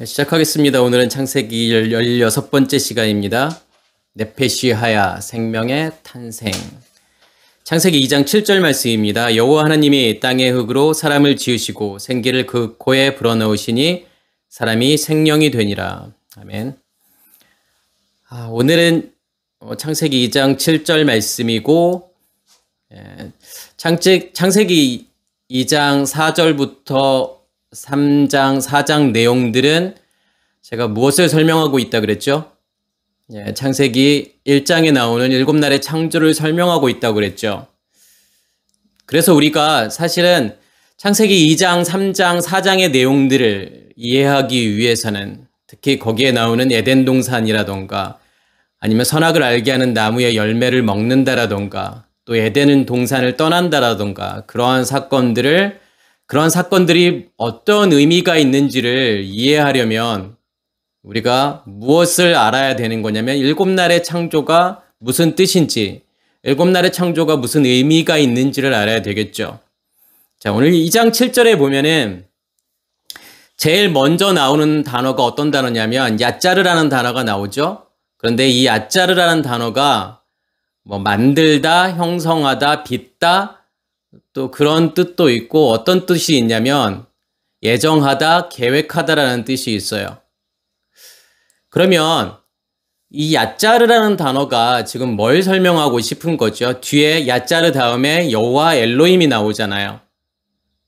시작하겠습니다. 오늘은 창세기 16번째 시간입니다. 네페시하야 생명의 탄생. 창세기 2장 7절 말씀입니다. 여호와 하나님이 땅의 흙으로 사람을 지으시고 생기를 그 코에 불어넣으시니 사람이 생명이 되니라. 아멘. 오늘은 창세기 2장 7절 말씀이고 창세기 2장 4절부터 3장, 4장 내용들은 제가 무엇을 설명하고 있다 그랬죠? 창세기 1장에 나오는 7날의 창조를 설명하고 있다고 그랬죠. 그래서 우리가 사실은 창세기 2장, 3장, 4장의 내용들을 이해하기 위해서는 특히 거기에 나오는 에덴 동산이라던가 아니면 선악을 알게 하는 나무의 열매를 먹는다라던가 또 에덴 동산을 떠난다라던가 그러한 사건들이 어떤 의미가 있는지를 이해하려면 우리가 무엇을 알아야 되는 거냐면 7날의 창조가 무슨 뜻인지, 7날의 창조가 무슨 의미가 있는지를 알아야 되겠죠. 자, 오늘 2장 7절에 보면은 제일 먼저 나오는 단어가 어떤 단어냐면 야짜르라는 단어가 나오죠. 그런데 이 야짜르라는 단어가 만들다, 형성하다, 빚다 또 그런 뜻도 있고 어떤 뜻이 있냐면 예정하다, 계획하다라는 뜻이 있어요. 그러면 이 야짜르라는 단어가 지금 뭘 설명하고 싶은 거죠? 뒤에 야짜르 다음에 여호와 엘로힘이 나오잖아요.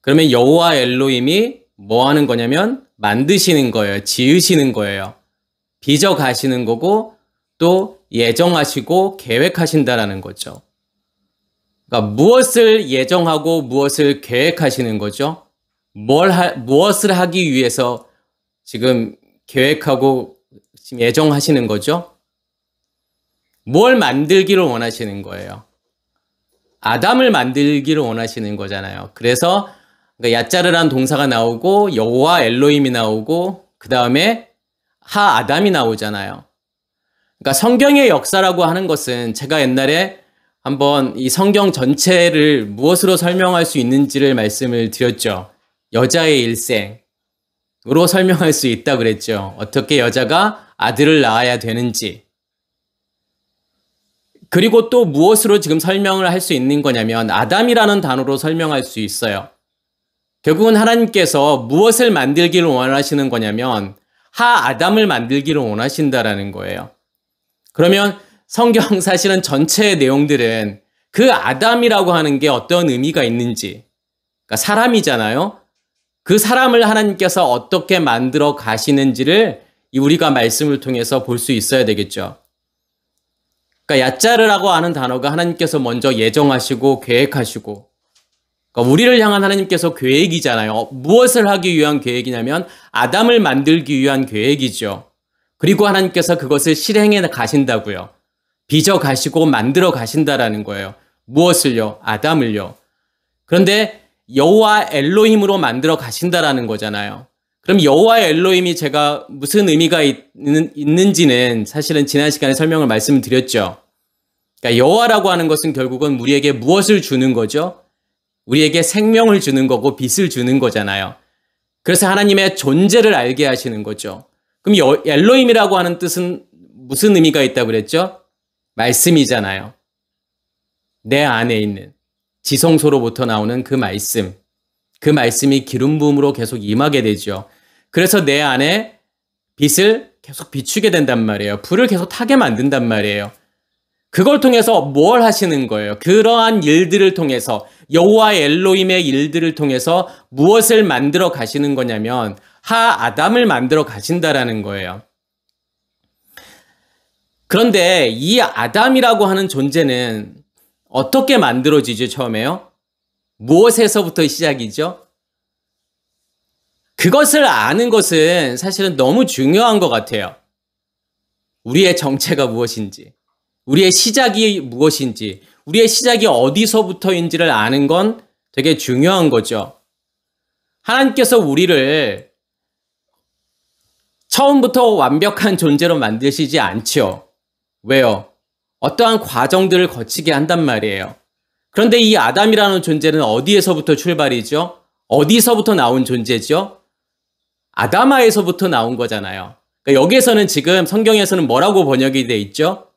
그러면 여호와 엘로힘이 뭐 하는 거냐면 만드시는 거예요. 지으시는 거예요. 빚어 가시는 거고 또 예정하시고 계획하신다라는 거죠. 그러니까 무엇을 예정하고 무엇을 계획하시는 거죠? 무엇을 하기 위해서 지금 계획하고 지금 예정하시는 거죠? 뭘 만들기를 원하시는 거예요? 아담을 만들기를 원하시는 거잖아요. 그래서 야짜르란 동사가 나오고 여호와 엘로힘이 나오고 그 다음에 하 아담이 나오잖아요. 그러니까 성경의 역사라고 하는 것은 제가 옛날에 한번 이 성경 전체를 무엇으로 설명할 수 있는지를 말씀을 드렸죠. 여자의 일생으로 설명할 수 있다 그랬죠. 어떻게 여자가 아들을 낳아야 되는지. 그리고 또 무엇으로 지금 설명을 할 수 있는 거냐면 아담이라는 단어로 설명할 수 있어요. 결국은 하나님께서 무엇을 만들기를 원하시는 거냐면 하 아담을 만들기를 원하신다라는 거예요. 그러면 성경 사실은 전체의 내용들은 그 아담이라고 하는 게 어떤 의미가 있는지, 그러니까 사람이잖아요. 그 사람을 하나님께서 어떻게 만들어 가시는지를 우리가 말씀을 통해서 볼 수 있어야 되겠죠. 그러니까 야짜르라고 하는 단어가 하나님께서 먼저 예정하시고 계획하시고, 그러니까 우리를 향한 하나님께서 계획이잖아요. 무엇을 하기 위한 계획이냐면 아담을 만들기 위한 계획이죠. 그리고 하나님께서 그것을 실행해 가신다고요. 빚어 가시고 만들어 가신다라는 거예요. 무엇을요? 아담을요. 그런데 여호와 엘로힘으로 만들어 가신다라는 거잖아요. 그럼 여호와 엘로힘이 제가 무슨 의미가 있는지는 사실은 지난 시간에 설명을 말씀드렸죠. 그러니까 여호와라고 하는 것은 결국은 우리에게 무엇을 주는 거죠? 우리에게 생명을 주는 거고 빛을 주는 거잖아요. 그래서 하나님의 존재를 알게 하시는 거죠. 그럼 엘로힘이라고 하는 뜻은 무슨 의미가 있다고 그랬죠? 말씀이잖아요. 내 안에 있는 지성소로부터 나오는 그 말씀이 기름 부음으로 계속 임하게 되죠. 그래서 내 안에 빛을 계속 비추게 된단 말이에요. 불을 계속 타게 만든단 말이에요. 그걸 통해서 뭘 하시는 거예요? 그러한 일들을 통해서 여호와 엘로힘의 일들을 통해서 무엇을 만들어 가시는 거냐면 하 아담을 만들어 가신다라는 거예요. 그런데 이 아담이라고 하는 존재는 어떻게 만들어지죠, 처음에요? 무엇에서부터 시작이죠? 그것을 아는 것은 사실은 너무 중요한 것 같아요. 우리의 정체가 무엇인지, 우리의 시작이 무엇인지, 우리의 시작이 어디서부터인지를 아는 건 되게 중요한 거죠. 하나님께서 우리를 처음부터 완벽한 존재로 만드시지 않죠. 왜요? 어떠한 과정들을 거치게 한단 말이에요. 그런데 이 아담이라는 존재는 어디에서부터 출발이죠? 어디서부터 나온 존재죠? 아다마에서부터 나온 거잖아요. 그러니까 여기에서는 지금 성경에서는 뭐라고 번역이 되어 있죠?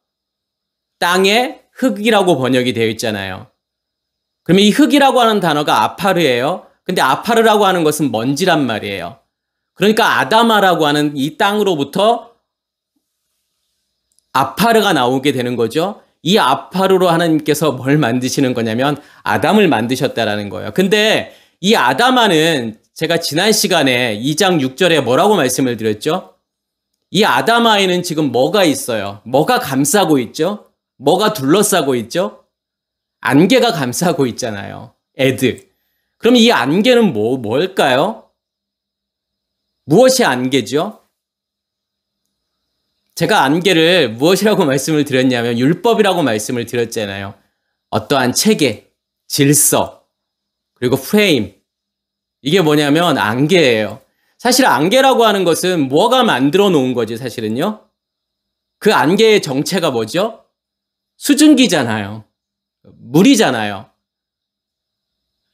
땅의 흙이라고 번역이 되어 있잖아요. 그러면 이 흙이라고 하는 단어가 아파르예요. 근데 아파르라고 하는 것은 먼지란 말이에요. 그러니까 아다마라고 하는 이 땅으로부터 아파르가 나오게 되는 거죠. 이 아파르로 하나님께서 뭘 만드시는 거냐면 아담을 만드셨다라는 거예요. 근데 이 아다마는 제가 지난 시간에 2장 6절에 뭐라고 말씀을 드렸죠? 이 아다마에는 지금 뭐가 있어요? 뭐가 감싸고 있죠? 뭐가 둘러싸고 있죠? 안개가 감싸고 있잖아요. 에드. 그럼 이 안개는 뭘까요? 무엇이 안개죠? 제가 안개를 무엇이라고 말씀을 드렸냐면 율법이라고 말씀을 드렸잖아요. 어떠한 체계, 질서, 그리고 프레임. 이게 뭐냐면 안개예요. 사실 안개라고 하는 것은 뭐가 만들어 놓은 거지 사실은요? 그 안개의 정체가 뭐죠? 수증기잖아요. 물이잖아요.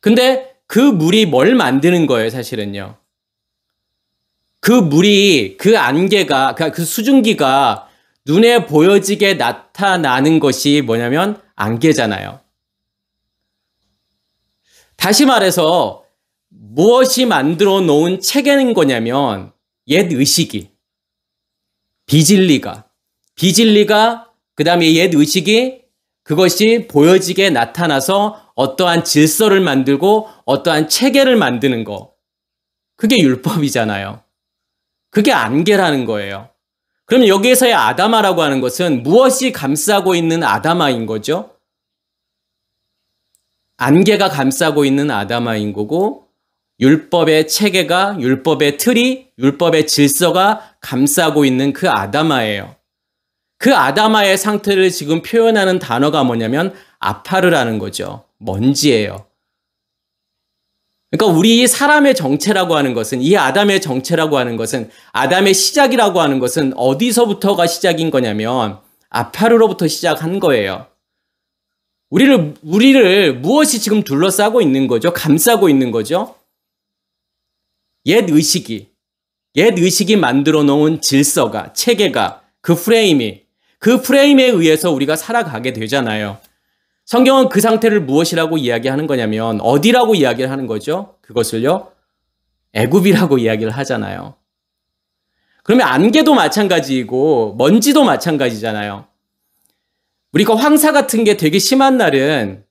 근데 그 물이 뭘 만드는 거예요 사실은요? 그 물이, 그 안개가, 그 수증기가 눈에 보여지게 나타나는 것이 뭐냐면 안개잖아요. 다시 말해서 무엇이 만들어 놓은 체계인 거냐면 옛 의식이, 비진리가, 그 다음에 옛 의식이 그것이 보여지게 나타나서 어떠한 질서를 만들고 어떠한 체계를 만드는 거. 그게 율법이잖아요. 그게 안개라는 거예요. 그럼 여기에서의 아다마라고 하는 것은 무엇이 감싸고 있는 아다마인 거죠? 안개가 감싸고 있는 아다마인 거고 율법의 체계가, 율법의 틀이, 율법의 질서가 감싸고 있는 그 아다마예요. 그 아다마의 상태를 지금 표현하는 단어가 뭐냐면 아파르라는 거죠. 먼지예요. 그러니까 우리 사람의 정체라고 하는 것은, 이 아담의 정체라고 하는 것은, 아담의 시작이라고 하는 것은 어디서부터가 시작인 거냐면 아파르로부터 시작한 거예요. 우리를 무엇이 지금 둘러싸고 있는 거죠? 감싸고 있는 거죠? 옛 의식이 만들어 놓은 질서가, 체계가, 그 프레임에 의해서 우리가 살아가게 되잖아요. 성경은 그 상태를 무엇이라고 이야기하는 거냐면 어디라고 이야기를 하는 거죠? 그것을요, 애굽이라고 이야기를 하잖아요. 그러면 안개도 마찬가지이고 먼지도 마찬가지잖아요. 우리가 황사 같은 게 되게 심한 날은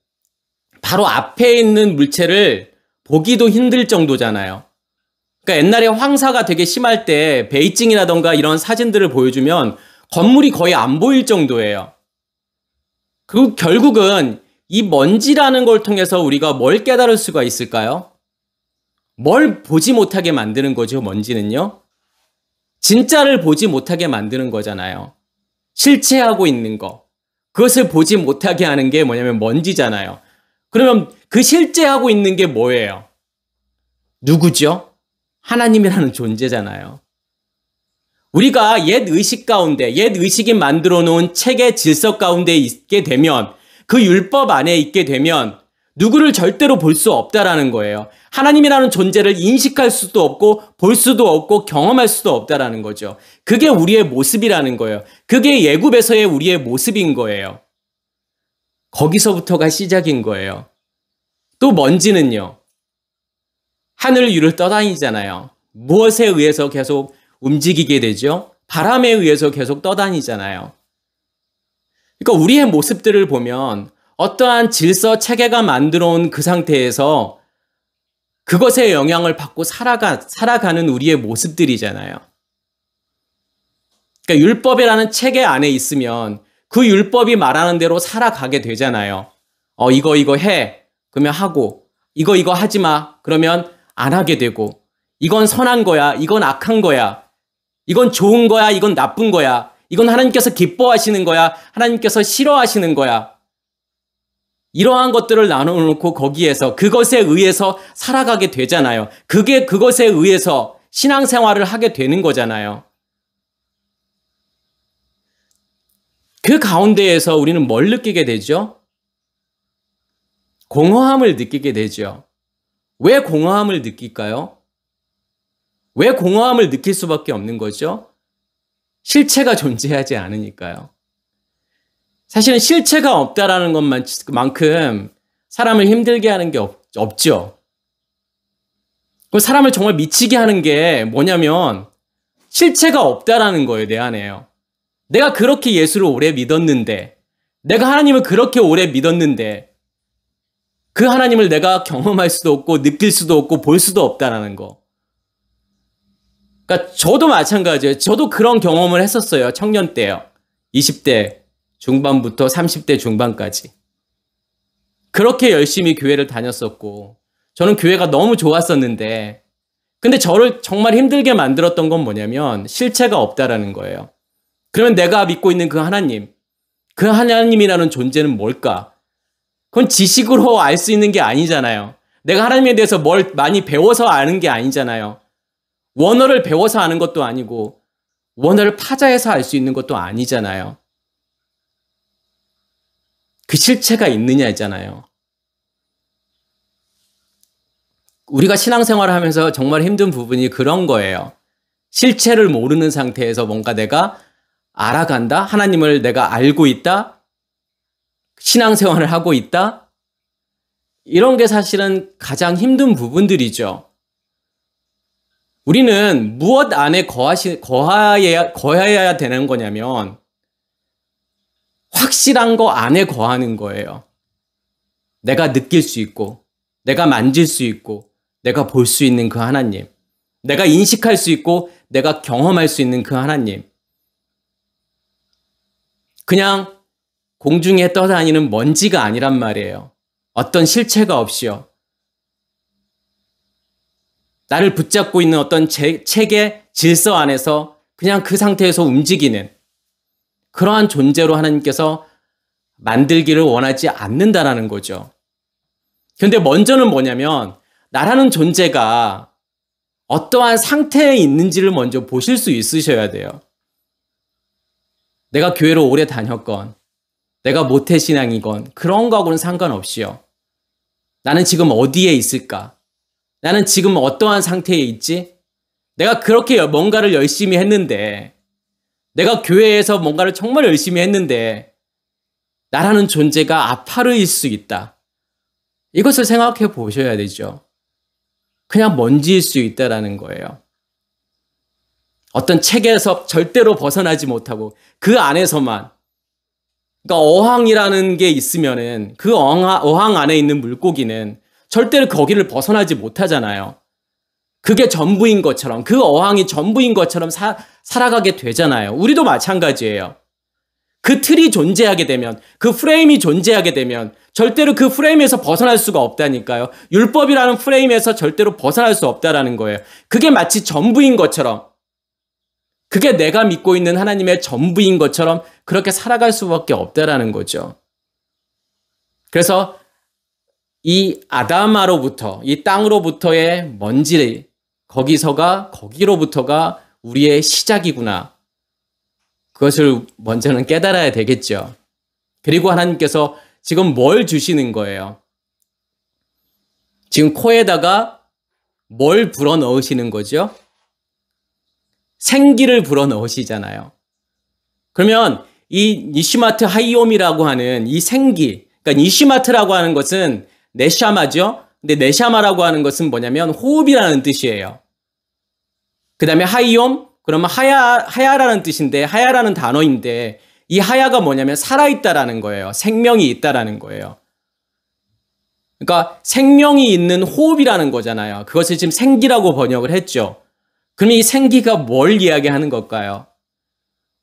바로 앞에 있는 물체를 보기도 힘들 정도잖아요. 그러니까 옛날에 황사가 되게 심할 때 베이징이라던가 이런 사진들을 보여주면 건물이 거의 안 보일 정도예요. 그리고 결국은 이 먼지라는 걸 통해서 우리가 뭘 깨달을 수가 있을까요? 뭘 보지 못하게 만드는 거죠, 먼지는요? 진짜를 보지 못하게 만드는 거잖아요. 실체하고 있는 거. 그것을 보지 못하게 하는 게 뭐냐면 먼지잖아요. 그러면 그 실제하고 있는 게 뭐예요? 누구죠? 하나님이라는 존재잖아요. 우리가 옛 의식 가운데, 옛 의식이 만들어 놓은 체계 질서 가운데 있게 되면, 그 율법 안에 있게 되면 누구를 절대로 볼 수 없다라는 거예요. 하나님이라는 존재를 인식할 수도 없고 볼 수도 없고 경험할 수도 없다라는 거죠. 그게 우리의 모습이라는 거예요. 그게 애굽에서의 우리의 모습인 거예요. 거기서부터가 시작인 거예요. 또 먼지는요, 하늘 위를 떠다니잖아요. 무엇에 의해서 계속 움직이게 되죠? 바람에 의해서 계속 떠다니잖아요. 그러니까 우리의 모습들을 보면 어떠한 질서 체계가 만들어 온 그 상태에서 그것에 영향을 받고 살아가는 우리의 모습들이잖아요. 그러니까 율법이라는 체계 안에 있으면 그 율법이 말하는 대로 살아가게 되잖아요. 이거 해. 그러면 하고, 이거 하지 마. 그러면 안 하게 되고, 이건 선한 거야. 이건 악한 거야. 이건 좋은 거야. 이건 나쁜 거야. 이건 하나님께서 기뻐하시는 거야. 하나님께서 싫어하시는 거야. 이러한 것들을 나눠놓고 거기에서 그것에 의해서 살아가게 되잖아요. 그것에 의해서 신앙생활을 하게 되는 거잖아요. 그 가운데에서 우리는 뭘 느끼게 되죠? 공허함을 느끼게 되죠. 왜 공허함을 느낄까요? 왜 공허함을 느낄 수밖에 없는 거죠? 실체가 존재하지 않으니까요. 사실은 실체가 없다라는 것만큼 사람을 힘들게 하는 게 없죠. 그 사람을 정말 미치게 하는 게 뭐냐면 실체가 없다라는 거예요, 내 안에요. 내가 그렇게 예수를 오래 믿었는데, 내가 하나님을 그렇게 오래 믿었는데, 그 하나님을 내가 경험할 수도 없고, 느낄 수도 없고, 볼 수도 없다라는 거. 그러니까 저도 마찬가지예요. 저도 그런 경험을 했었어요. 청년 때요. 20대 중반부터 30대 중반까지. 그렇게 열심히 교회를 다녔었고, 저는 교회가 너무 좋았었는데, 근데 저를 정말 힘들게 만들었던 건 뭐냐면 실체가 없다라는 거예요. 그러면 내가 믿고 있는 그 하나님이라는 존재는 뭘까? 그건 지식으로 알 수 있는 게 아니잖아요. 내가 하나님에 대해서 뭘 많이 배워서 아는 게 아니잖아요. 원어를 배워서 아는 것도 아니고 원어를 파자해서 알 수 있는 것도 아니잖아요. 그 실체가 있느냐잖아요. 우리가 신앙생활을 하면서 정말 힘든 부분이 그런 거예요. 실체를 모르는 상태에서 뭔가 내가 알아간다? 하나님을 내가 알고 있다? 신앙생활을 하고 있다? 이런 게 사실은 가장 힘든 부분들이죠. 우리는 무엇 안에 거해야 되는 거냐면 확실한 거 안에 거하는 거예요. 내가 느낄 수 있고, 내가 만질 수 있고, 내가 볼 수 있는 그 하나님. 내가 인식할 수 있고, 내가 경험할 수 있는 그 하나님. 그냥 공중에 떠다니는 먼지가 아니란 말이에요. 어떤 실체가 없이요. 나를 붙잡고 있는 어떤 책의 질서 안에서 그냥 그 상태에서 움직이는 그러한 존재로 하나님께서 만들기를 원하지 않는다라는 거죠. 그런데 먼저는 뭐냐면 나라는 존재가 어떠한 상태에 있는지를 먼저 보실 수 있으셔야 돼요. 내가 교회를 오래 다녔건 내가 모태신앙이건 그런 거하고는 상관없이요. 나는 지금 어디에 있을까? 나는 지금 어떠한 상태에 있지? 내가 그렇게 뭔가를 열심히 했는데, 내가 교회에서 뭔가를 정말 열심히 했는데 나라는 존재가 아파르일 수 있다. 이것을 생각해 보셔야 되죠. 그냥 먼지일 수 있다라는 거예요. 어떤 책에서 절대로 벗어나지 못하고 그 안에서만, 그러니까 어항이라는 게 있으면은 그 어항 안에 있는 물고기는 절대로 거기를 벗어나지 못하잖아요. 그게 전부인 것처럼, 그 어항이 전부인 것처럼 살아가게 되잖아요. 우리도 마찬가지예요. 그 틀이 존재하게 되면, 그 프레임이 존재하게 되면 절대로 그 프레임에서 벗어날 수가 없다니까요. 율법이라는 프레임에서 절대로 벗어날 수 없다라는 거예요. 그게 마치 전부인 것처럼, 그게 내가 믿고 있는 하나님의 전부인 것처럼 그렇게 살아갈 수밖에 없다라는 거죠. 그래서 이 아담아로부터, 이 땅으로부터의 먼지, 거기로부터가 우리의 시작이구나. 그것을 먼저는 깨달아야 되겠죠. 그리고 하나님께서 지금 뭘 주시는 거예요? 지금 코에다가 뭘 불어넣으시는 거죠? 생기를 불어넣으시잖아요. 그러면 이 니시마트 하이옴이라고 하는 이 생기, 그러니까 니시마트라고 하는 것은 네샤마죠. 근데 네샤마라고 하는 것은 뭐냐면 호흡이라는 뜻이에요. 그 다음에 하이옴, 그러면 하야라는 뜻인데, 하야라는 단어인데, 이 하야가 뭐냐면 살아있다라는 거예요. 생명이 있다라는 거예요. 그러니까 생명이 있는 호흡이라는 거잖아요. 그것을 지금 생기라고 번역을 했죠. 그럼 이 생기가 뭘 이야기하는 걸까요?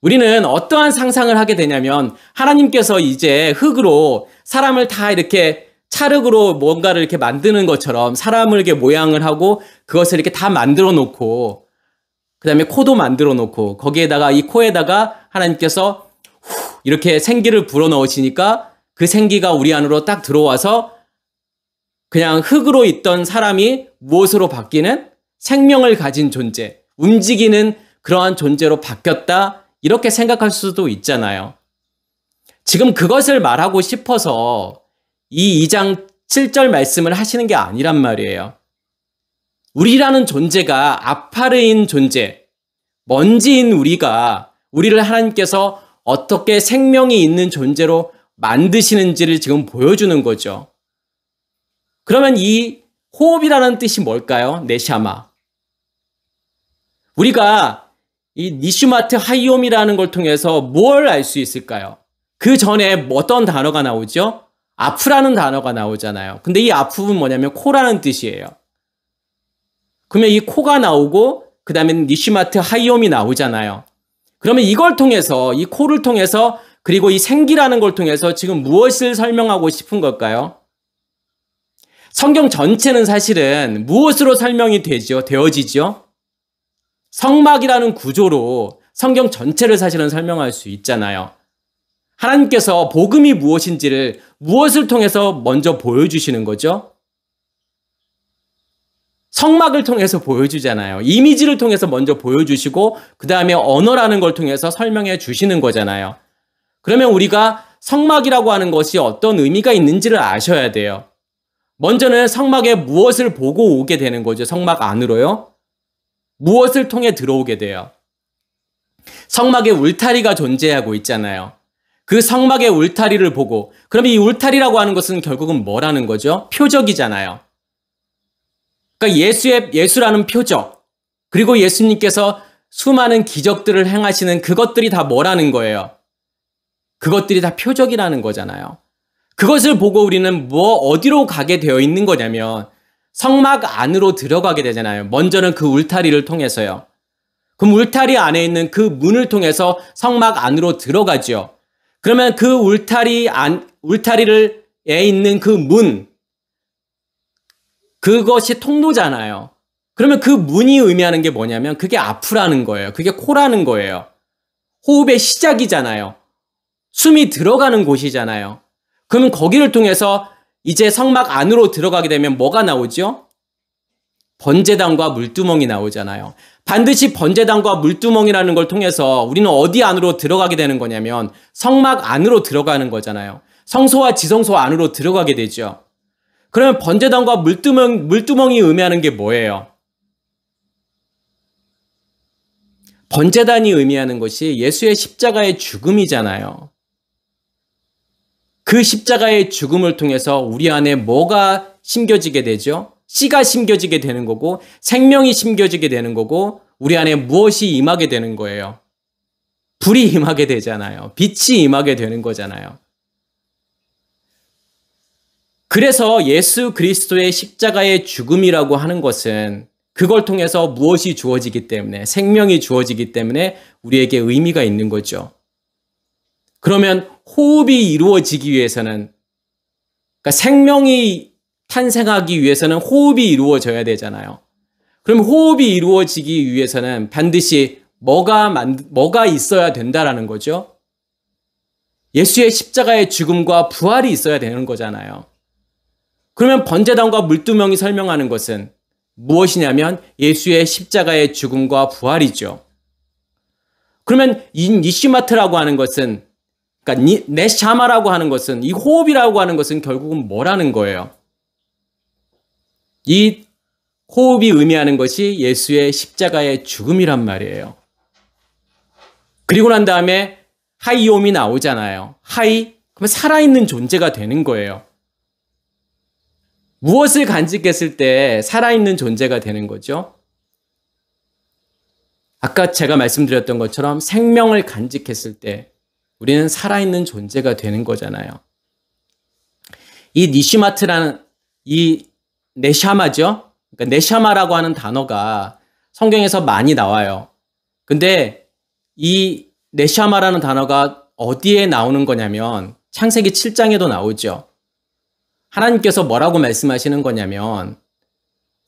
우리는 어떠한 상상을 하게 되냐면 하나님께서 이제 흙으로 사람을 다 이렇게 찰흙으로 뭔가를 이렇게 만드는 것처럼 사람을 이렇게 모양을 하고 그것을 이렇게 다 만들어 놓고 그 다음에 코도 만들어 놓고 거기에다가 이 코에다가 하나님께서 이렇게 생기를 불어넣으시니까 그 생기가 우리 안으로 딱 들어와서 그냥 흙으로 있던 사람이 무엇으로 바뀌는 생명을 가진 존재, 움직이는 그러한 존재로 바뀌었다 이렇게 생각할 수도 있잖아요. 지금 그것을 말하고 싶어서 이 2장 7절 말씀을 하시는 게 아니란 말이에요. 우리라는 존재가 아파르인 존재, 먼지인 우리를 하나님께서 어떻게 생명이 있는 존재로 만드시는지를 지금 보여주는 거죠. 그러면 이 호흡이라는 뜻이 뭘까요? 네샤마. 우리가 이 니슈마트 하이옴이라는 걸 통해서 뭘 알 수 있을까요? 그 전에 어떤 단어가 나오죠? 아프라는 단어가 나오잖아요. 근데 이 아프는 뭐냐면 코라는 뜻이에요. 그러면 이 코가 나오고 그 다음에 니슈마트 하이옴이 나오잖아요. 그러면 이걸 통해서, 이 코를 통해서, 그리고 이 생기라는 걸 통해서 지금 무엇을 설명하고 싶은 걸까요? 성경 전체는 사실은 무엇으로 설명이 되어지죠? 성막이라는 구조로 성경 전체를 사실은 설명할 수 있잖아요. 하나님께서 복음이 무엇인지를 무엇을 통해서 먼저 보여주시는 거죠? 성막을 통해서 보여주잖아요. 이미지를 통해서 먼저 보여주시고 그 다음에 언어라는 걸 통해서 설명해 주시는 거잖아요. 그러면 우리가 성막이라고 하는 것이 어떤 의미가 있는지를 아셔야 돼요. 먼저는 성막에 무엇을 보고 오게 되는 거죠? 성막 안으로요? 무엇을 통해 들어오게 돼요? 성막에 울타리가 존재하고 있잖아요. 그 성막의 울타리를 보고, 그러면 이 울타리라고 하는 것은 결국은 뭐라는 거죠? 표적이잖아요. 그러니까 예수라는 표적, 그리고 예수님께서 수많은 기적들을 행하시는 그것들이 다 뭐라는 거예요? 그것들이 다 표적이라는 거잖아요. 그것을 보고 우리는 어디로 가게 되어 있는 거냐면 성막 안으로 들어가게 되잖아요. 먼저는 그 울타리를 통해서요. 그럼 울타리 안에 있는 그 문을 통해서 성막 안으로 들어가죠. 그러면 그 울타리에 있는 그 문, 그것이 통로잖아요. 그러면 그 문이 의미하는 게 뭐냐면 그게 아프라는 거예요. 그게 코라는 거예요. 호흡의 시작이잖아요. 숨이 들어가는 곳이잖아요. 그러면 거기를 통해서 이제 성막 안으로 들어가게 되면 뭐가 나오죠? 번제단과 물두멍이 나오잖아요. 반드시 번제단과 물두멍이라는 걸 통해서 우리는 어디 안으로 들어가게 되는 거냐면 성막 안으로 들어가는 거잖아요. 성소와 지성소 안으로 들어가게 되죠. 그러면 번제단과 물두멍이 의미하는 게 뭐예요? 번제단이 의미하는 것이 예수의 십자가의 죽음이잖아요. 그 십자가의 죽음을 통해서 우리 안에 뭐가 심겨지게 되죠? 씨가 심겨지게 되는 거고 생명이 심겨지게 되는 거고 우리 안에 무엇이 임하게 되는 거예요? 불이 임하게 되잖아요. 빛이 임하게 되는 거잖아요. 그래서 예수 그리스도의 십자가의 죽음이라고 하는 것은 그걸 통해서 무엇이 주어지기 때문에, 생명이 주어지기 때문에 우리에게 의미가 있는 거죠. 그러면 호흡이 이루어지기 위해서는, 그러니까 생명이 탄생하기 위해서는 호흡이 이루어져야 되잖아요. 그럼 호흡이 이루어지기 위해서는 반드시 뭐가 있어야 된다라는 거죠? 예수의 십자가의 죽음과 부활이 있어야 되는 거잖아요. 그러면 번제단과 물두멍이 설명하는 것은 무엇이냐면 예수의 십자가의 죽음과 부활이죠. 그러면 이 니시마트라고 하는 것은, 그러니까 네샤마라고 하는 것은, 이 호흡이라고 하는 것은 결국은 뭐라는 거예요? 이 호흡이 의미하는 것이 예수의 십자가의 죽음이란 말이에요. 그리고 난 다음에 하이옴이 나오잖아요. 그러면 살아있는 존재가 되는 거예요. 무엇을 간직했을 때 살아있는 존재가 되는 거죠? 아까 제가 말씀드렸던 것처럼 생명을 간직했을 때 우리는 살아있는 존재가 되는 거잖아요. 이 니시마트라는 이 네샤마죠? 그러니까 네샤마라고 하는 단어가 성경에서 많이 나와요. 근데 이 네샤마라는 단어가 어디에 나오는 거냐면 창세기 7장에도 나오죠. 하나님께서 뭐라고 말씀하시는 거냐면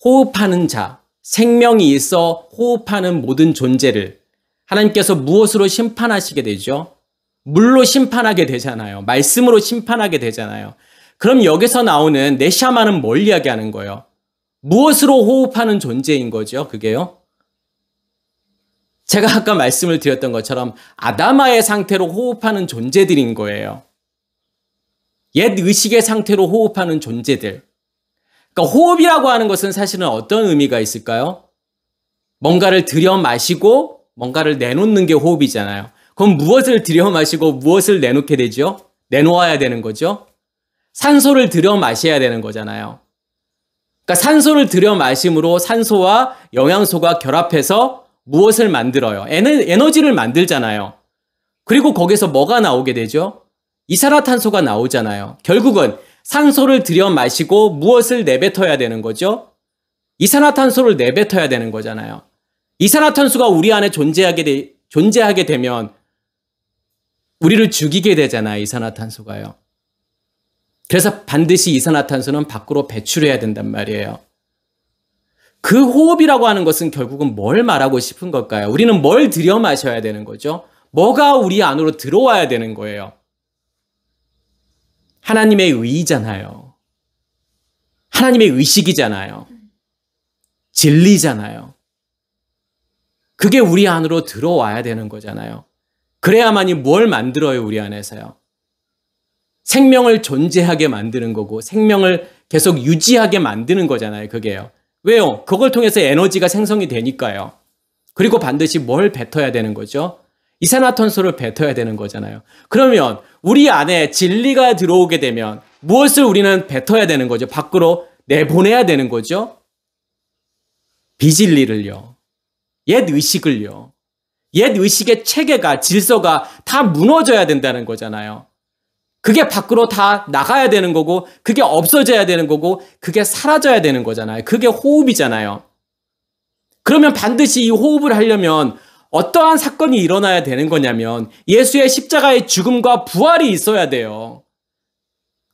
호흡하는 자, 생명이 있어 호흡하는 모든 존재를 하나님께서 무엇으로 심판하시게 되죠? 물로 심판하게 되잖아요. 말씀으로 심판하게 되잖아요. 그럼 여기서 나오는 네샤마는 뭘 이야기하는 거예요? 무엇으로 호흡하는 존재인 거죠? 그게요? 제가 아까 말씀을 드렸던 것처럼 아다마의 상태로 호흡하는 존재들인 거예요. 옛 의식의 상태로 호흡하는 존재들. 그러니까 호흡이라고 하는 것은 사실은 어떤 의미가 있을까요? 뭔가를 들여 마시고 뭔가를 내놓는 게 호흡이잖아요. 그럼 무엇을 들여 마시고 무엇을 내놓게 되죠? 내놓아야 되는 거죠. 산소를 들여 마셔야 되는 거잖아요. 그러니까 산소를 들여 마심으로 산소와 영양소가 결합해서 무엇을 만들어요? 에너지를 만들잖아요. 그리고 거기서 뭐가 나오게 되죠? 이산화탄소가 나오잖아요. 결국은 산소를 들여 마시고 무엇을 내뱉어야 되는 거죠? 이산화탄소를 내뱉어야 되는 거잖아요. 이산화탄소가 우리 안에 존재하게 되면 우리를 죽이게 되잖아요. 이산화탄소가요. 그래서 반드시 이산화탄소는 밖으로 배출해야 된단 말이에요. 그 호흡이라고 하는 것은 결국은 뭘 말하고 싶은 걸까요? 우리는 뭘 들여 마셔야 되는 거죠? 뭐가 우리 안으로 들어와야 되는 거예요? 하나님의 의잖아요. 하나님의 의식이잖아요. 진리잖아요. 그게 우리 안으로 들어와야 되는 거잖아요. 그래야만이 뭘 만들어요, 우리 안에서요? 생명을 존재하게 만드는 거고 생명을 계속 유지하게 만드는 거잖아요. 그게요. 왜요? 그걸 통해서 에너지가 생성이 되니까요. 그리고 반드시 뭘 뱉어야 되는 거죠? 이산화탄소를 뱉어야 되는 거잖아요. 그러면 우리 안에 진리가 들어오게 되면 무엇을 우리는 뱉어야 되는 거죠? 밖으로 내보내야 되는 거죠? 비진리를요. 옛 의식을요. 옛 의식의 체계가, 질서가 다 무너져야 된다는 거잖아요. 그게 밖으로 다 나가야 되는 거고 그게 없어져야 되는 거고 그게 사라져야 되는 거잖아요. 그게 호흡이잖아요. 그러면 반드시 이 호흡을 하려면 어떠한 사건이 일어나야 되는 거냐면 예수의 십자가의 죽음과 부활이 있어야 돼요.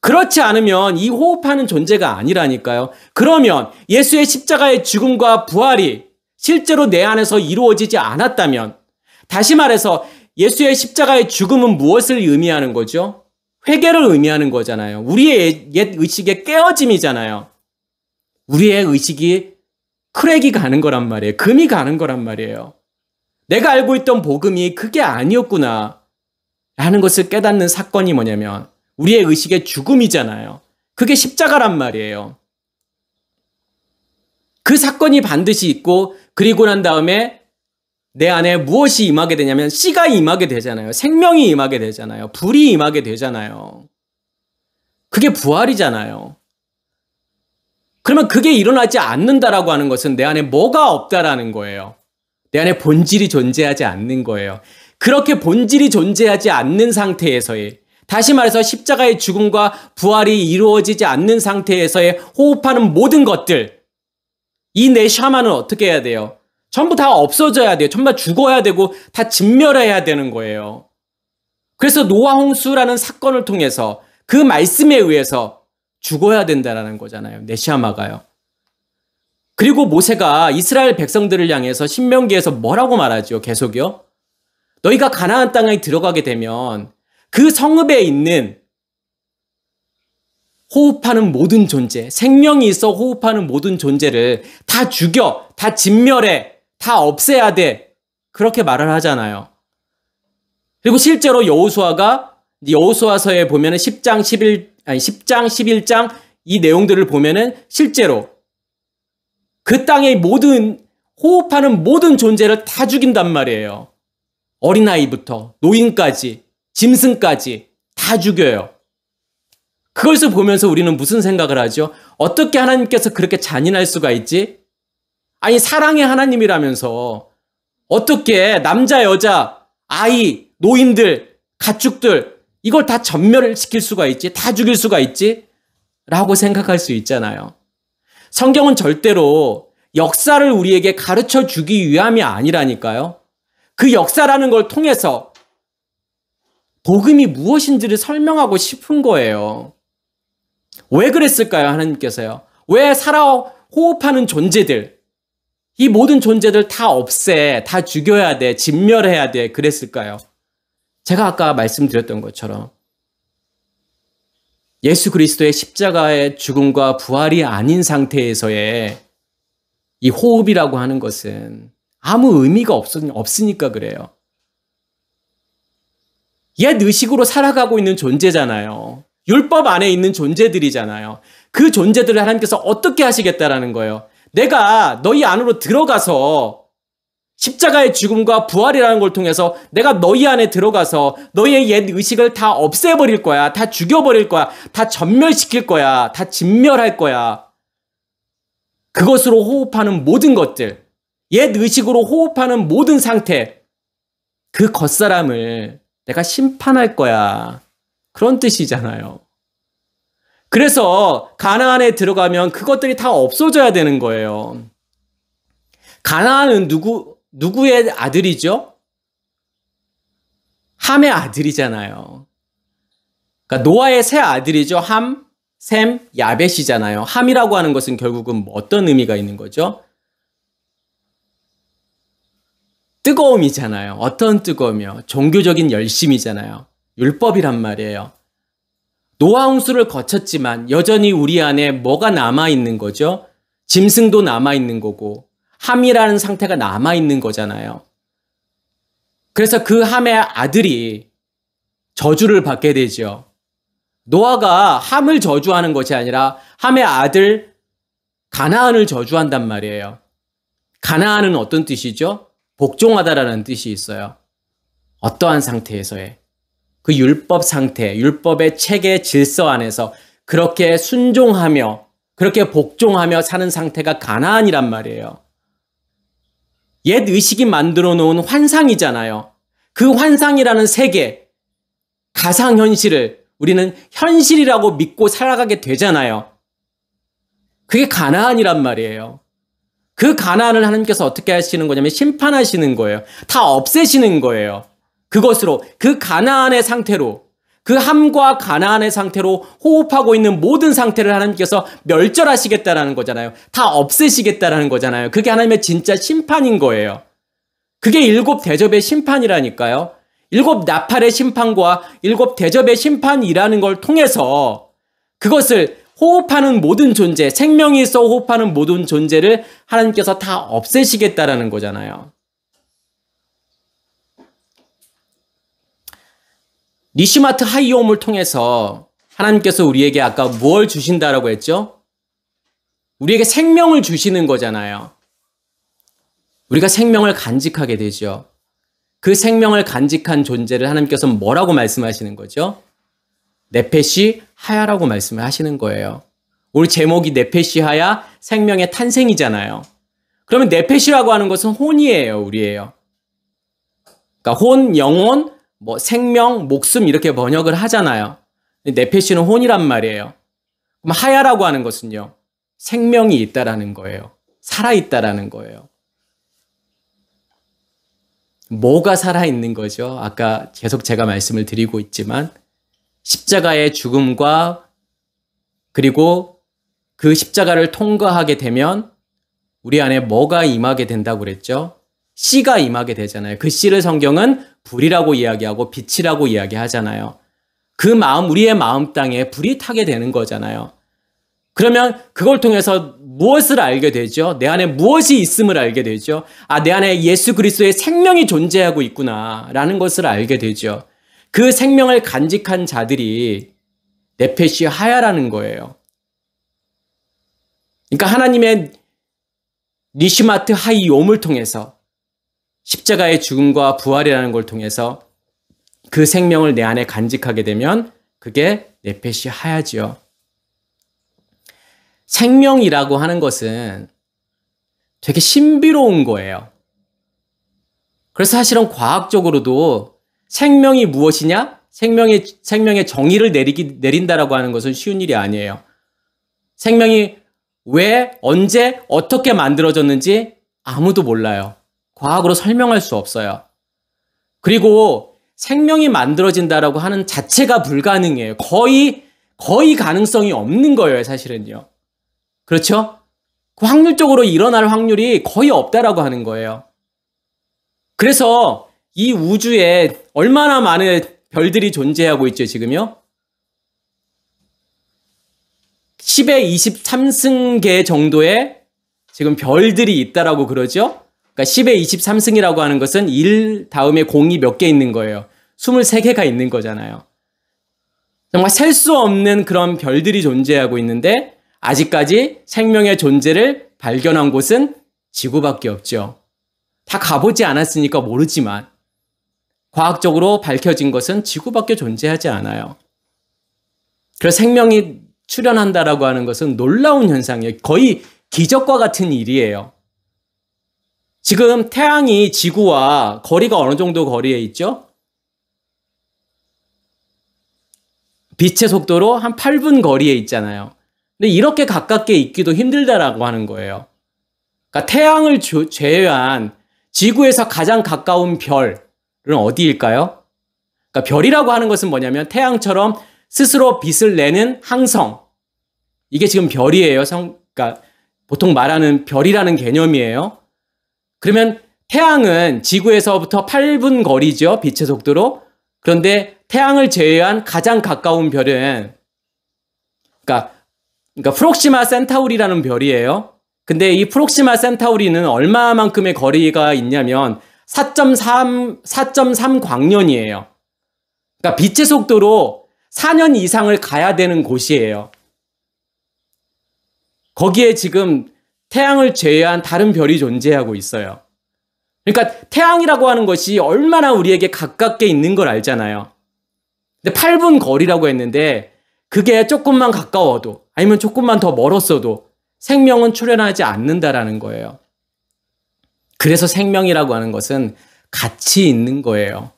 그렇지 않으면 이 호흡하는 존재가 아니라니까요. 그러면 예수의 십자가의 죽음과 부활이 실제로 내 안에서 이루어지지 않았다면 다시 말해서 예수의 십자가의 죽음은 무엇을 의미하는 거죠? 회개를 의미하는 거잖아요. 우리의 옛 의식의 깨어짐이잖아요. 우리의 의식이 크랙이 가는 거란 말이에요. 금이 가는 거란 말이에요. 내가 알고 있던 복음이 그게 아니었구나 라는 것을 깨닫는 사건이 뭐냐면 우리의 의식의 죽음이잖아요. 그게 십자가란 말이에요. 그 사건이 반드시 있고 그리고 난 다음에 내 안에 무엇이 임하게 되냐면 씨가 임하게 되잖아요. 생명이 임하게 되잖아요. 불이 임하게 되잖아요. 그게 부활이잖아요. 그러면 그게 일어나지 않는다라고 하는 것은 내 안에 뭐가 없다라는 거예요. 내 안에 본질이 존재하지 않는 거예요. 그렇게 본질이 존재하지 않는 상태에서의 다시 말해서 십자가의 죽음과 부활이 이루어지지 않는 상태에서의 호흡하는 모든 것들 이 내 샤마는 어떻게 해야 돼요? 전부 다 없어져야 돼요. 전부 다 죽어야 되고 다 진멸해야 되는 거예요. 그래서 노아 홍수라는 사건을 통해서 그 말씀에 의해서 죽어야 된다는 거잖아요. 네시아마가요. 그리고 모세가 이스라엘 백성들을 향해서 신명기에서 뭐라고 말하죠? 계속요. 너희가 가나안 땅에 들어가게 되면 그 성읍에 있는 호흡하는 모든 존재, 생명이 있어 호흡하는 모든 존재를 다 죽여, 다 진멸해, 다 없애야 돼. 그렇게 말을 하잖아요. 그리고 실제로 여호수아서에 보면은 10장 11장 이 내용들을 보면은 실제로 그 땅의 모든 호흡하는 모든 존재를 다 죽인단 말이에요. 어린아이부터 노인까지 짐승까지 다 죽여요. 그것을 보면서 우리는 무슨 생각을 하죠? 어떻게 하나님께서 그렇게 잔인할 수가 있지? 아니 사랑의 하나님이라면서 어떻게 남자, 여자, 아이, 노인들, 가축들 이걸 다 전멸을 시킬 수가 있지? 다 죽일 수가 있지? 라고 생각할 수 있잖아요. 성경은 절대로 역사를 우리에게 가르쳐 주기 위함이 아니라니까요. 그 역사라는 걸 통해서 복음이 무엇인지를 설명하고 싶은 거예요. 왜 그랬을까요? 하나님께서요. 왜 살아 호흡하는 존재들, 이 모든 존재들 다 없애, 다 죽여야 돼, 진멸해야 돼 그랬을까요? 제가 아까 말씀드렸던 것처럼 예수 그리스도의 십자가의 죽음과 부활이 아닌 상태에서의 이 호흡이라고 하는 것은 아무 의미가 없으니까 그래요. 옛 의식으로 살아가고 있는 존재잖아요. 율법 안에 있는 존재들이잖아요. 그 존재들을 하나님께서 어떻게 하시겠다라는 거예요. 내가 너희 안으로 들어가서 십자가의 죽음과 부활이라는 걸 통해서 내가 너희 안에 들어가서 너희의 옛 의식을 다 없애버릴 거야. 다 죽여버릴 거야. 다 전멸시킬 거야. 다 진멸할 거야. 그것으로 호흡하는 모든 것들, 옛 의식으로 호흡하는 모든 상태, 그 겉사람을 내가 심판할 거야. 그런 뜻이잖아요. 그래서 가나안에 들어가면 그것들이 다 없어져야 되는 거예요. 가나안은 누구의 아들이죠? 함의 아들이잖아요. 그러니까 노아의 세 아들이죠. 함, 셈, 야벳이잖아요. 함이라고 하는 것은 결국은 어떤 의미가 있는 거죠? 뜨거움이잖아요. 어떤 뜨거움이요? 종교적인 열심이잖아요. 율법이란 말이에요. 노아 홍수를 거쳤지만 여전히 우리 안에 뭐가 남아있는 거죠? 짐승도 남아있는 거고 함이라는 상태가 남아있는 거잖아요. 그래서 그 함의 아들이 저주를 받게 되죠. 노아가 함을 저주하는 것이 아니라 함의 아들 가나안을 저주한단 말이에요. 가나안은 어떤 뜻이죠? 복종하다라는 뜻이 있어요. 어떠한 상태에서의 그 율법 상태, 율법의 체계 질서 안에서 그렇게 순종하며 그렇게 복종하며 사는 상태가 가나안이란 말이에요. 옛 의식이 만들어 놓은 환상이잖아요. 그 환상이라는 세계, 가상현실을 우리는 현실이라고 믿고 살아가게 되잖아요. 그게 가나안이란 말이에요. 그 가나안을 하나님께서 어떻게 하시는 거냐면 심판하시는 거예요. 다 없애시는 거예요. 그것으로 그 가나안의 상태로 그 함과 가나안의 상태로 호흡하고 있는 모든 상태를 하나님께서 멸절하시겠다라는 거잖아요. 다 없애시겠다라는 거잖아요. 그게 하나님의 진짜 심판인 거예요. 그게 일곱 대접의 심판이라니까요. 일곱 나팔의 심판과 일곱 대접의 심판이라는 걸 통해서 그것을 호흡하는 모든 존재, 생명이 있어 호흡하는 모든 존재를 하나님께서 다 없애시겠다라는 거잖아요. 니시마트 하이옴을 통해서 하나님께서 우리에게 아까 무엇을 주신다라고 했죠? 우리에게 생명을 주시는 거잖아요. 우리가 생명을 간직하게 되죠. 그 생명을 간직한 존재를 하나님께서 뭐라고 말씀하시는 거죠? 네페시 하야라고 말씀을 하시는 거예요. 우리 제목이 네페시 하야 생명의 탄생이잖아요. 그러면 네페시라고 하는 것은 혼이에요, 우리예요. 그러니까 혼, 영혼, 생명, 목숨 이렇게 번역을 하잖아요. 네페시는 혼이란 말이에요. 그럼 하야라고 하는 것은요, 생명이 있다라는 거예요. 살아있다라는 거예요. 뭐가 살아있는 거죠? 아까 계속 제가 말씀을 드리고 있지만 십자가의 죽음과 그리고 그 십자가를 통과하게 되면 우리 안에 뭐가 임하게 된다고 그랬죠? 씨가 임하게 되잖아요. 그 씨를 성경은 불이라고 이야기하고 빛이라고 이야기하잖아요. 그 마음, 우리의 마음 땅에 불이 타게 되는 거잖아요. 그러면 그걸 통해서 무엇을 알게 되죠? 내 안에 무엇이 있음을 알게 되죠? 아, 내 안에 예수 그리스도의 생명이 존재하고 있구나 라는 것을 알게 되죠. 그 생명을 간직한 자들이 네페시 하야라는 거예요. 그러니까 하나님의 니시마트 하이옴을 통해서 십자가의 죽음과 부활이라는 걸 통해서 그 생명을 내 안에 간직하게 되면 그게 네페시 하야지요. 생명이라고 하는 것은 되게 신비로운 거예요. 그래서 사실은 과학적으로도 생명이 무엇이냐? 생명의 정의를 내린다라고 하는 것은 쉬운 일이 아니에요. 생명이 왜, 언제, 어떻게 만들어졌는지 아무도 몰라요. 과학으로 설명할 수 없어요. 그리고 생명이 만들어진다라고 하는 자체가 불가능해요. 거의 가능성이 없는 거예요, 사실은요. 그렇죠? 그 확률적으로 일어날 확률이 거의 없다라고 하는 거예요. 그래서 이 우주에 얼마나 많은 별들이 존재하고 있죠, 지금요? 10의 23승계 정도의 지금 별들이 있다라고 그러죠? 그러니까 10의 23승이라고 하는 것은 1 다음에 공이 몇 개 있는 거예요. 23개가 있는 거잖아요. 정말 셀 수 없는 그런 별들이 존재하고 있는데 아직까지 생명의 존재를 발견한 곳은 지구밖에 없죠. 다 가보지 않았으니까 모르지만 과학적으로 밝혀진 것은 지구밖에 존재하지 않아요. 그래서 생명이 출현한다라고 하는 것은 놀라운 현상이에요. 거의 기적과 같은 일이에요. 지금 태양이 지구와 거리가 어느 정도 거리에 있죠? 빛의 속도로 한 8분 거리에 있잖아요. 근데 이렇게 가깝게 있기도 힘들다라고 하는 거예요. 그러니까 태양을 제외한 지구에서 가장 가까운 별은 어디일까요? 그러니까 별이라고 하는 것은 뭐냐면 태양처럼 스스로 빛을 내는 항성. 이게 지금 별이에요. 그러니까 보통 말하는 별이라는 개념이에요. 그러면 태양은 지구에서부터 8분 거리죠. 빛의 속도로. 그런데 태양을 제외한 가장 가까운 별은 그러니까 프록시마 센타우리라는 별이에요. 근데 이 프록시마 센타우리는 얼마만큼의 거리가 있냐면 4.3 광년이에요. 그러니까 빛의 속도로 4년 이상을 가야 되는 곳이에요. 거기에 지금 태양을 제외한 다른 별이 존재하고 있어요. 그러니까 태양이라고 하는 것이 얼마나 우리에게 가깝게 있는 걸 알잖아요. 근데 8분 거리라고 했는데 그게 조금만 가까워도 아니면 조금만 더 멀었어도 생명은 출현하지 않는다라는 거예요. 그래서 생명이라고 하는 것은 가치 있는 거예요.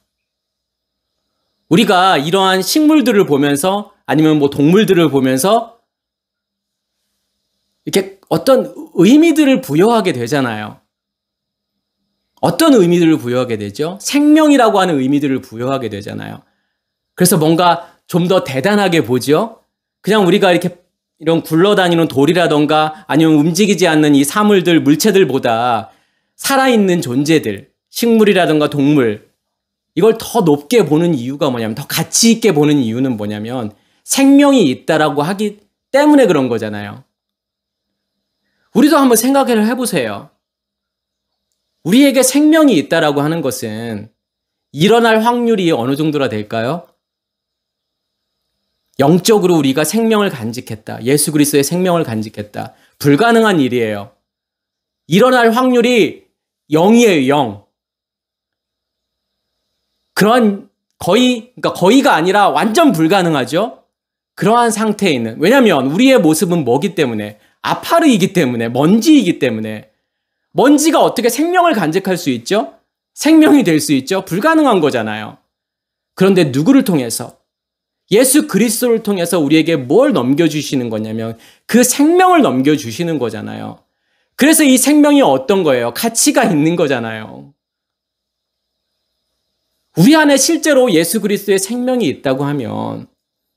우리가 이러한 식물들을 보면서 아니면 뭐 동물들을 보면서 이렇게 어떤 의미들을 부여하게 되잖아요. 어떤 의미들을 부여하게 되죠? 생명이라고 하는 의미들을 부여하게 되잖아요. 그래서 뭔가 좀 더 대단하게 보죠? 그냥 우리가 이런 굴러다니는 돌이라던가 아니면 움직이지 않는 이 사물들, 물체들보다 살아있는 존재들, 식물이라던가 동물, 이걸 더 높게 보는 이유가 뭐냐면, 더 가치 있게 보는 이유는 뭐냐면 생명이 있다라고 하기 때문에 그런 거잖아요. 우리도 한번 생각을 해보세요. 우리에게 생명이 있다라고 하는 것은 일어날 확률이 어느 정도나 될까요? 영적으로 우리가 생명을 간직했다. 예수 그리스도의 생명을 간직했다. 불가능한 일이에요. 일어날 확률이 0이에요, 0. 그러니까 거의가 아니라 완전 불가능하죠? 그러한 상태에 있는. 왜냐하면 우리의 모습은 뭐기 때문에? 아파르이기 때문에, 먼지이기 때문에. 먼지가 어떻게 생명을 간직할 수 있죠? 생명이 될 수 있죠? 불가능한 거잖아요. 그런데 누구를 통해서? 예수 그리스도를 통해서 우리에게 뭘 넘겨주시는 거냐면 그 생명을 넘겨주시는 거잖아요. 그래서 이 생명이 어떤 거예요? 가치가 있는 거잖아요. 우리 안에 실제로 예수 그리스도의 생명이 있다고 하면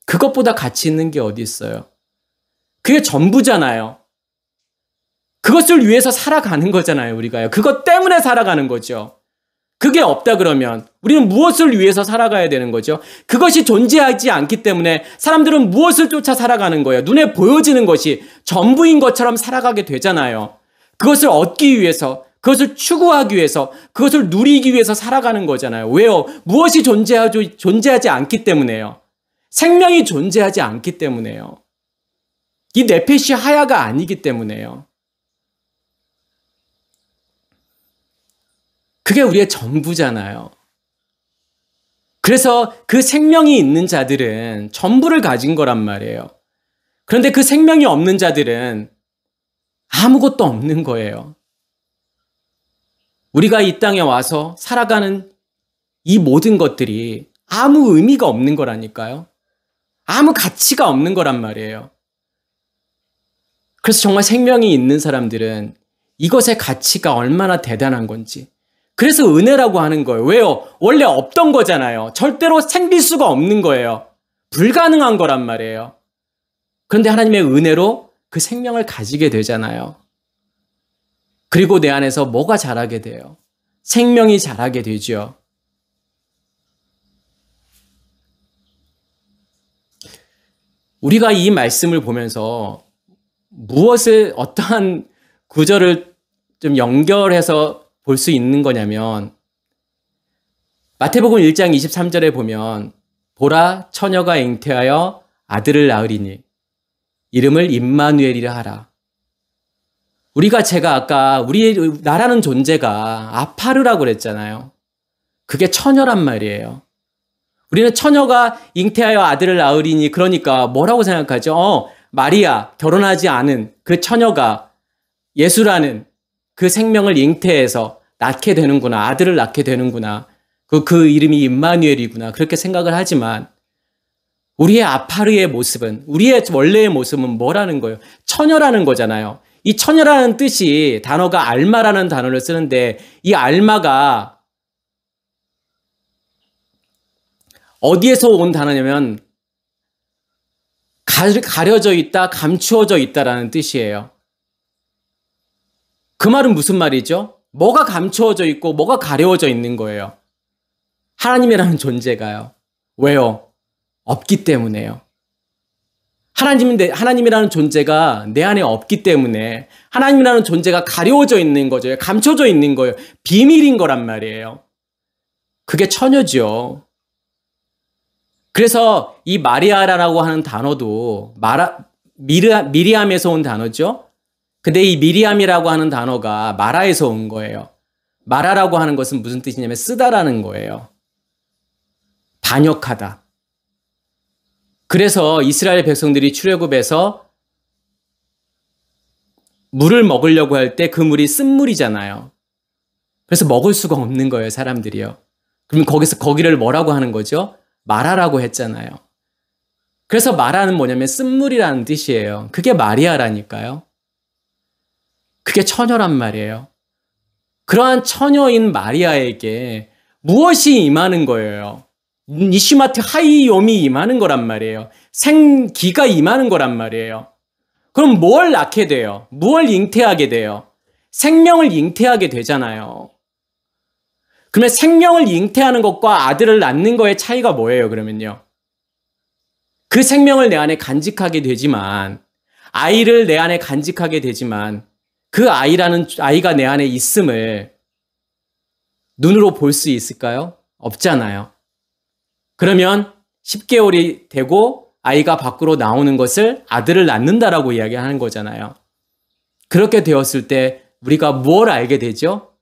그것보다 가치 있는 게 어디 있어요? 그게 전부잖아요. 그것을 위해서 살아가는 거잖아요, 우리가요. 그것 때문에 살아가는 거죠. 그게 없다 그러면 우리는 무엇을 위해서 살아가야 되는 거죠? 그것이 존재하지 않기 때문에 사람들은 무엇을 쫓아 살아가는 거예요? 눈에 보여지는 것이 전부인 것처럼 살아가게 되잖아요. 그것을 얻기 위해서, 그것을 추구하기 위해서, 그것을 누리기 위해서 살아가는 거잖아요. 왜요? 무엇이 존재하지 않기 때문에요. 생명이 존재하지 않기 때문에요. 이 네페시 하야가 아니기 때문에요. 그게 우리의 전부잖아요. 그래서 그 생명이 있는 자들은 전부를 가진 거란 말이에요. 그런데 그 생명이 없는 자들은 아무것도 없는 거예요. 우리가 이 땅에 와서 살아가는 이 모든 것들이 아무 의미가 없는 거라니까요. 아무 가치가 없는 거란 말이에요. 그래서 정말 생명이 있는 사람들은 이것의 가치가 얼마나 대단한 건지, 그래서 은혜라고 하는 거예요. 왜요? 원래 없던 거잖아요. 절대로 생길 수가 없는 거예요. 불가능한 거란 말이에요. 그런데 하나님의 은혜로 그 생명을 가지게 되잖아요. 그리고 내 안에서 뭐가 자라게 돼요? 생명이 자라게 되죠. 우리가 이 말씀을 보면서 어떠한 구절을 좀 연결해서 볼 수 있는 거냐면 마태복음 1장 23절에 보면 보라, 처녀가 잉태하여 아들을 낳으리니 이름을 임마누엘이라 하라. 제가 아까 우리 나라는 존재가 아파르라고 그랬잖아요. 그게 처녀란 말이에요. 우리는 처녀가 잉태하여 아들을 낳으리니, 그러니까 뭐라고 생각하죠? 마리아, 결혼하지 않은 그 처녀가 예수라는 그 생명을 잉태해서 낳게 되는구나, 아들을 낳게 되는구나, 그 이름이 임마누엘이구나, 그렇게 생각을 하지만 우리의 아파르의 모습은, 우리의 원래의 모습은 뭐라는 거예요? 처녀라는 거잖아요. 이 처녀라는 뜻이, 단어가 알마라는 단어를 쓰는데, 이 알마가 어디에서 온 단어냐면 가려져 있다, 감추어져 있다라는 뜻이에요. 그 말은 무슨 말이죠? 뭐가 감추어져 있고 뭐가 가려워져 있는 거예요. 하나님이라는 존재가요. 왜요? 없기 때문에요. 하나님이라는 존재가 내 안에 없기 때문에 하나님이라는 존재가 가려워져 있는 거죠. 감춰져 있는 거예요. 비밀인 거란 말이에요. 그게 처녀죠. 그래서 이 마리아라고 하는 단어도 미리암에서 온 단어죠. 근데 이 미리암이라고 하는 단어가 마라에서 온 거예요. 마라라고 하는 것은 무슨 뜻이냐면 쓰다라는 거예요. 반역하다. 그래서 이스라엘 백성들이 출애굽에서 물을 먹으려고 할 때 그 물이 쓴물이잖아요. 그래서 먹을 수가 없는 거예요, 사람들이요. 그럼 거기를 뭐라고 하는 거죠? 마라라고 했잖아요. 그래서 마라는 뭐냐면 쓴물이라는 뜻이에요. 그게 마리아라니까요. 그게 처녀란 말이에요. 그러한 처녀인 마리아에게 무엇이 임하는 거예요? 니시마트 하이옴이 임하는 거란 말이에요. 생기가 임하는 거란 말이에요. 그럼 뭘 낳게 돼요? 무엇을 잉태하게 돼요? 생명을 잉태하게 되잖아요. 그러면 생명을 잉태하는 것과 아들을 낳는 거의 차이가 뭐예요, 그러면요? 그 생명을 내 안에 간직하게 되지만, 아이를 내 안에 간직하게 되지만, 그 아이가 내 안에 있음을 눈으로 볼 수 있을까요? 없잖아요. 그러면 10개월이 되고 아이가 밖으로 나오는 것을 아들을 낳는다라고 이야기하는 거잖아요. 그렇게 되었을 때 우리가 무엇을 알게 되죠?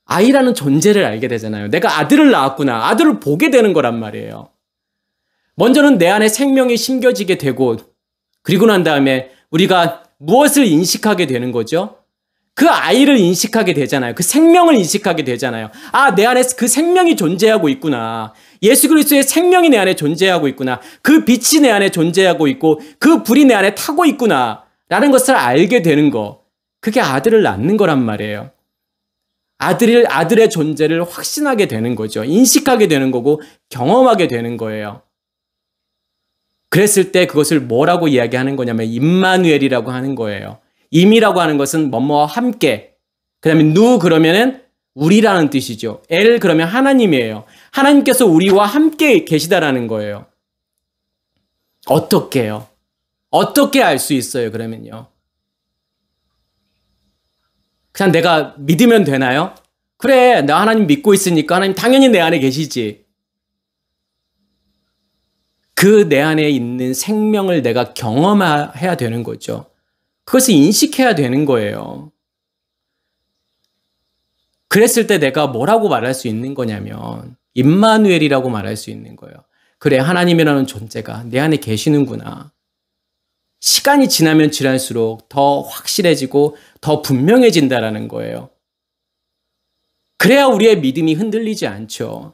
아이라는 존재를 알게 되잖아요. 내가 아들을 낳았구나. 아들을 보게 되는 거란 말이에요. 먼저는 내 안에 생명이 심겨지게 되고, 그리고 난 다음에 우리가 무엇을 인식하게 되는 거죠? 그 아이를 인식하게 되잖아요. 그 생명을 인식하게 되잖아요. 아, 내 안에 그 생명이 존재하고 있구나. 예수 그리스도의 생명이 내 안에 존재하고 있구나. 그 빛이 내 안에 존재하고 있고 그 불이 내 안에 타고 있구나. 라는 것을 알게 되는 거. 그게 아들을 낳는 거란 말이에요. 아들의 존재를 확신하게 되는 거죠. 인식하게 되는 거고 경험하게 되는 거예요. 그랬을 때 그것을 뭐라고 이야기하는 거냐면 임마누엘이라고 하는 거예요. 임이라고 하는 것은 뭐뭐와 함께. 그 다음에 누 그러면은 우리라는 뜻이죠. 엘 그러면 하나님이에요. 하나님께서 우리와 함께 계시다라는 거예요. 어떻게요? 어떻게 알 수 있어요, 그러면요? 그냥 내가 믿으면 되나요? 그래, 나 하나님 믿고 있으니까 하나님 당연히 내 안에 계시지. 그 내 안에 있는 생명을 내가 경험해야 되는 거죠. 그것을 인식해야 되는 거예요. 그랬을 때 내가 뭐라고 말할 수 있는 거냐면 임마누엘이라고 말할 수 있는 거예요. 그래, 하나님이라는 존재가 내 안에 계시는구나. 시간이 지나면 지날수록 더 확실해지고 더 분명해진다라는 거예요. 그래야 우리의 믿음이 흔들리지 않죠.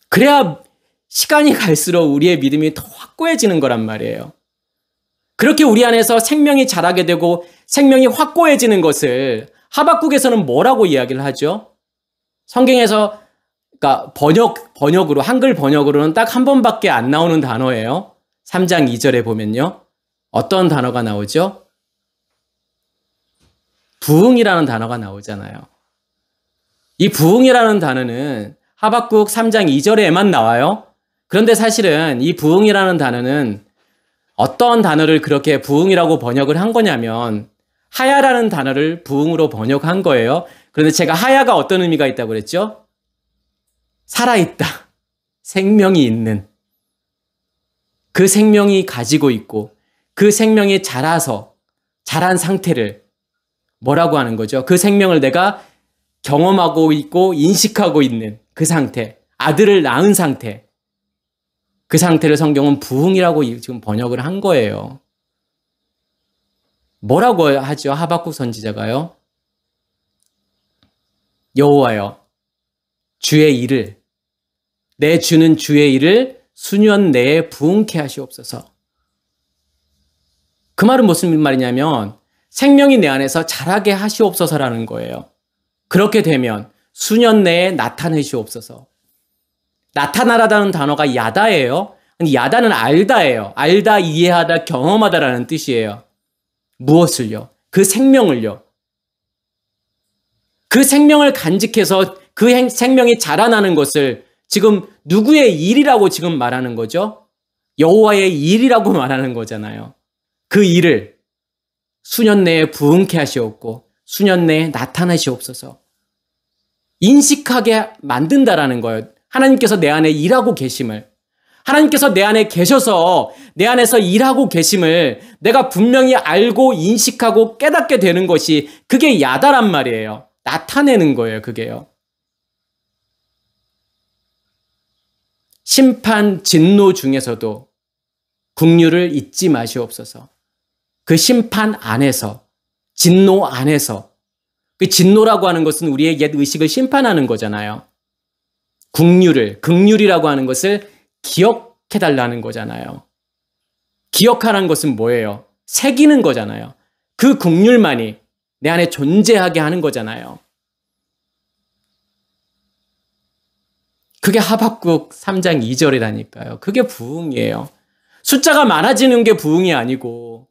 그래야 시간이 갈수록 우리의 믿음이 더 확고해지는 거란 말이에요. 그렇게 우리 안에서 생명이 자라게 되고 생명이 확고해지는 것을 하박국에서는 뭐라고 이야기를 하죠? 성경에서 그러니까 번역으로 한글 번역으로는 딱 한 번밖에 안 나오는 단어예요. 3장 2절에 보면요. 어떤 단어가 나오죠? 부흥이라는 단어가 나오잖아요. 이 부흥이라는 단어는 하박국 3장 2절에만 나와요. 그런데 사실은 이 부흥이라는 단어는 어떤 단어를 그렇게 부흥이라고 번역을 한 거냐면 하야라는 단어를 부흥으로 번역한 거예요. 그런데 제가 하야가 어떤 의미가 있다고 그랬죠? 살아있다. 생명이 있는, 그 생명이 가지고 있고 그 생명이 자란 상태를 뭐라고 하는 거죠? 그 생명을 내가 경험하고 있고 인식하고 있는 그 상태, 아들을 낳은 상태, 그 상태를 성경은 부흥이라고 지금 번역을 한 거예요. 뭐라고 하죠? 하박국 선지자가요. 여호와여, 주의 일을, 내 주는 주의 일을 수년 내에 부흥케 하시옵소서. 그 말은 무슨 말이냐면 생명이 내 안에서 자라게 하시옵소서라는 거예요. 그렇게 되면 수년 내에 나타내시옵소서. 나타나라는 단어가 야다예요. 야다는 알다예요. 알다, 이해하다, 경험하다라는 뜻이에요. 무엇을요? 그 생명을요. 그 생명을 간직해서 그 생명이 자라나는 것을 지금 누구의 일이라고 지금 말하는 거죠? 여호와의 일이라고 말하는 거잖아요. 그 일을 수년 내에 부흥케 하시옵고 수년 내에 나타나시옵소서. 인식하게 만든다라는 거예요. 하나님께서 내 안에 일하고 계심을, 하나님께서 내 안에 계셔서 내 안에서 일하고 계심을 내가 분명히 알고 인식하고 깨닫게 되는 것이 그게 야다란 말이에요. 나타내는 거예요, 그게요. 심판, 진노 중에서도 긍휼을 잊지 마시옵소서. 그 심판 안에서, 진노 안에서, 그 진노라고 하는 것은 우리의 옛 의식을 심판하는 거잖아요. 긍휼이라고 하는 것을 기억해달라는 거잖아요. 기억하라는 것은 뭐예요? 새기는 거잖아요. 그 긍휼만이 내 안에 존재하게 하는 거잖아요. 그게 하박국 3장 2절이라니까요. 그게 부흥이에요. 숫자가 많아지는 게 부흥이 아니고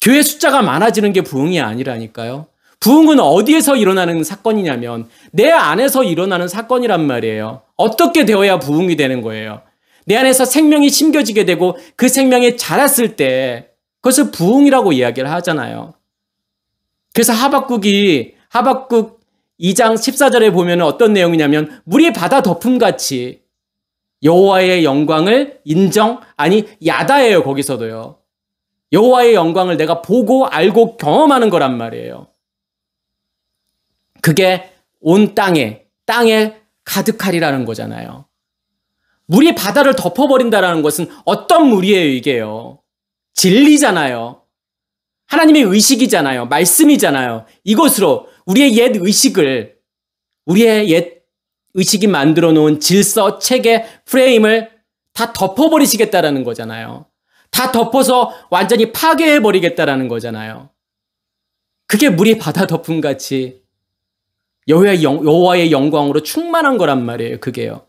교회 숫자가 많아지는 게 부흥이 아니라니까요. 부흥은 어디에서 일어나는 사건이냐면 내 안에서 일어나는 사건이란 말이에요. 어떻게 되어야 부흥이 되는 거예요? 내 안에서 생명이 심겨지게 되고 그 생명이 자랐을 때 그것을 부흥이라고 이야기를 하잖아요. 그래서 하박국 2장 14절에 보면 어떤 내용이냐면 물이 바다 덮음같이 여호와의 영광을 야다예요. 거기서도요. 여호와의 영광을 내가 보고 알고 경험하는 거란 말이에요. 그게 온 땅에 가득하리라는 거잖아요. 물이 바다를 덮어버린다는 것은 어떤 물이에요, 이게요? 진리잖아요. 하나님의 의식이잖아요. 말씀이잖아요. 이것으로 우리의 옛 의식이 만들어 놓은 질서, 체계, 프레임을 다 덮어버리시겠다라는 거잖아요. 다 덮어서 완전히 파괴해버리겠다라는 거잖아요. 그게 물이 바다 덮음같이 여호와의 영광으로 충만한 거란 말이에요. 그게요.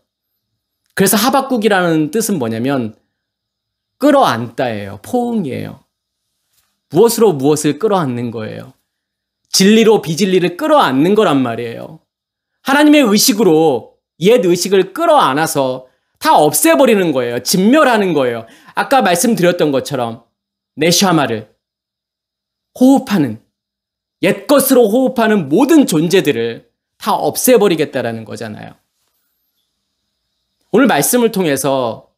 그래서 하박국이라는 뜻은 뭐냐면 끌어안다예요. 포응이에요. 무엇으로 무엇을 끌어안는 거예요. 진리로 비진리를 끌어안는 거란 말이에요. 하나님의 의식으로 옛 의식을 끌어안아서 다 없애버리는 거예요. 진멸하는 거예요. 아까 말씀드렸던 것처럼 네샤마를 호흡하는, 옛것으로 호흡하는 모든 존재들을 다 없애버리겠다라는 거잖아요. 오늘 말씀을 통해서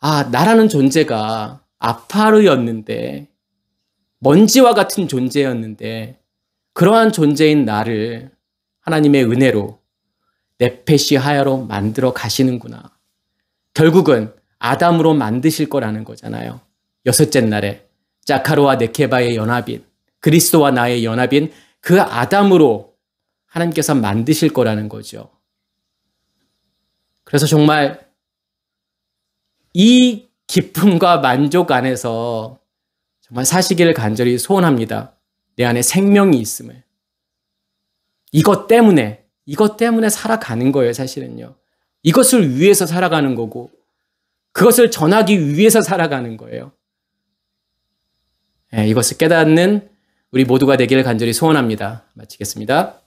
나라는 존재가 아파르였는데, 먼지와 같은 존재였는데 그러한 존재인 나를 하나님의 은혜로 네페시 하야로 만들어 가시는구나. 결국은 아담으로 만드실 거라는 거잖아요. 여섯째 날에 자카로와 네케바의 연합인, 그리스도와 나의 연합인 그 아담으로 하나님께서 만드실 거라는 거죠. 그래서 정말 이 기쁨과 만족 안에서 정말 사시기를 간절히 소원합니다. 내 안에 생명이 있음을. 이것 때문에 살아가는 거예요, 사실은요. 이것을 위해서 살아가는 거고 그것을 전하기 위해서 살아가는 거예요. 이것을 깨닫는 우리 모두가 되기를 간절히 소원합니다. 마치겠습니다.